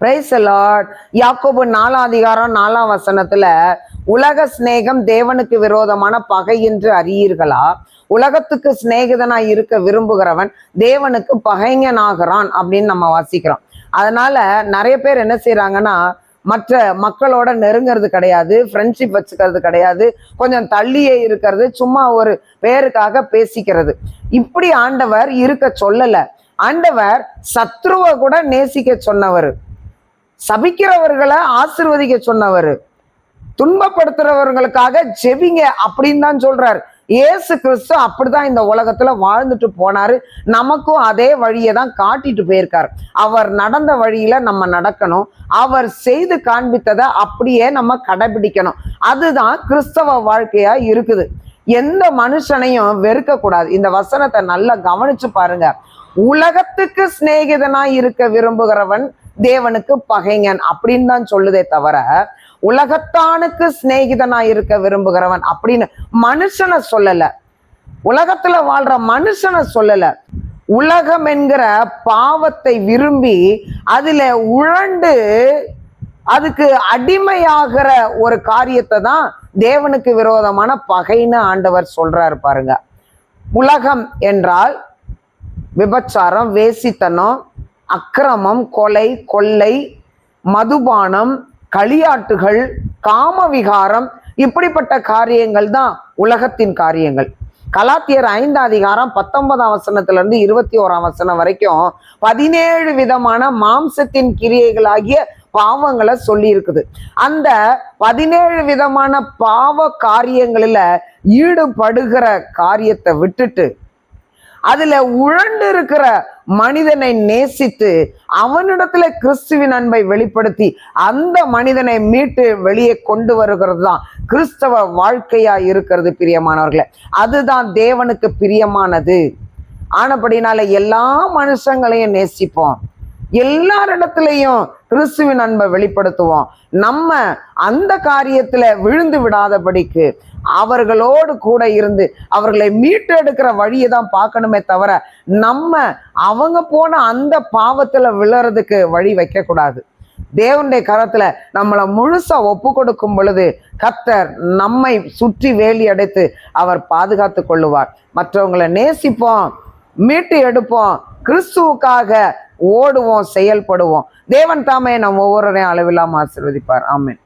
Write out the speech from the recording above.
Praise the Lord. யாக்கோபு 4:4 உலக சிநேகம் தேவனுக்கு விரோதமான பகை என்று அறியீர்களா? உலகத்துக்கு சிநேகிதனாய் இருக்க விரும்புகிறவன் தேவனுக்கு பகைஞனாகிறான் அப்படின்னு நம்ம வாசிக்கிறோம். அதனால நிறைய பேர் என்ன செய்யறாங்கன்னா, மற்ற மக்களோட நெருங்கிறது கிடையாது, ஃப்ரெண்ட்ஷிப் வச்சுக்கிறது கிடையாது, கொஞ்சம் தள்ளியே இருக்கிறது, சும்மா ஒரு பேருக்காக பேசிக்கிறது. இப்படி ஆண்டவர் இருக்க சொல்லல. ஆண்டவர் சத்ருவை கூட நேசிக்க சொன்னவர், சபிக்கிறவர்களை ஆசீர்வதிக்க சொன்னவர், துன்பப்படுத்துறவர்களுக்காக ஜெபிங்க அப்படின்னு தான் சொல்றாரு. இயேசு கிறிஸ்து அப்படிதான் இந்த உலகத்துல வாழ்ந்துட்டு போனாரு. நமக்கும் அதே வழியை தான் காட்டிட்டு போயிருக்காரு. அவர் நடந்த வழியில நம்ம நடக்கணும், அவர் செய்து காண்பித்ததை அப்படியே நம்ம கடைபிடிக்கணும். அதுதான் கிறிஸ்தவ வாழ்க்கையா இருக்குது. எந்த மனுஷனையும் வெறுக்க கூடாது. இந்த வசனத்தை நல்லா கவனிச்சு பாருங்க. உலகத்துக்கு சிநேகிதனாய் இருக்க விரும்புகிறவன் தேவனுக்கு பகைஞன் அப்படின்னு தான் சொல்லுதே தவிர, உலகத்தானுக்கு சிநேகிதனாய் இருக்க விரும்புகிறவன் அப்படின்னு மனுஷனை சொல்லல. உலகத்துல வாழ்ற மனுஷனை சொல்லல. உலகம் என்கிற பாவத்தை விரும்பி அதுல உழண்டு அதுக்கு அடிமையாகிற ஒரு காரியத்தை தான் தேவனுக்கு விரோதமான பகைன்னு ஆண்டவர் சொல்றாரு பாருங்க. உலகம் என்றால் விபச்சாரம், வேசித்தனம், அக்கிரமம், கொலை, கொள்ளை, மதுபானம், களியாட்டுகள், காமவிகாரம், இப்படிப்பட்ட காரியங்கள் தான் உலகத்தின் காரியங்கள். கலாத்தியர் 5:19 21 வரைக்கும் 17 விதமான மாம்சத்தின் கிரியைகளாகிய பாவங்களை சொல்லி இருக்குது. அந்த 17 விதமான பாவ காரியங்களில ஈடுபடுகிற காரியத்தை விட்டுட்டு அதுல உழண்டு இருக்கிற மனிதனை நேசித்து அவனிடத்துல கிறிஸ்துவின் அன்பை வெளிப்படுத்தி அந்த மனிதனை மீட்டு வெளியே கொண்டு வருகிறது தான் கிறிஸ்தவ வாழ்க்கையா இருக்கிறது. பிரியமானவர்களே, அதுதான் தேவனுக்கு பிரியமானது. ஆனபடினால எல்லா மனுஷங்களையும் நேசிப்போம், எல்லாரிடத்திலையும் கிறிஸ்துவின் அன்பை வெளிப்படுத்துவோம். நம்ம அந்த காரியத்துல விழுந்து விடாதபடிக்கு அவர்களோடு கூட இருந்து அவர்களை மீட்டெடுக்கிற வழியை தான் பார்க்கணுமே தவிர, நம்ம அவங்க போன அந்த பாவத்துல விழறதுக்கு வழி வைக்க கூடாது. தேவனுடைய கரத்துல நம்மளை முழுசா ஒப்பு கொடுக்கும் பொழுது கர்த்தர் நம்மை சுற்றி வேலி அடைத்து அவர் பாதுகாத்து கொள்ளுவார். மற்றவங்களை நேசிப்போம், மீட்டு எடுப்போம், கிறிஸ்துவுக்காக ஓடுவோம், செயல்படுவோம். தேவன் தாமே நம்ம ஒவ்வொருவரையும் அளவில்லாம ஆசீர்வதிப்பார். ஆமென்.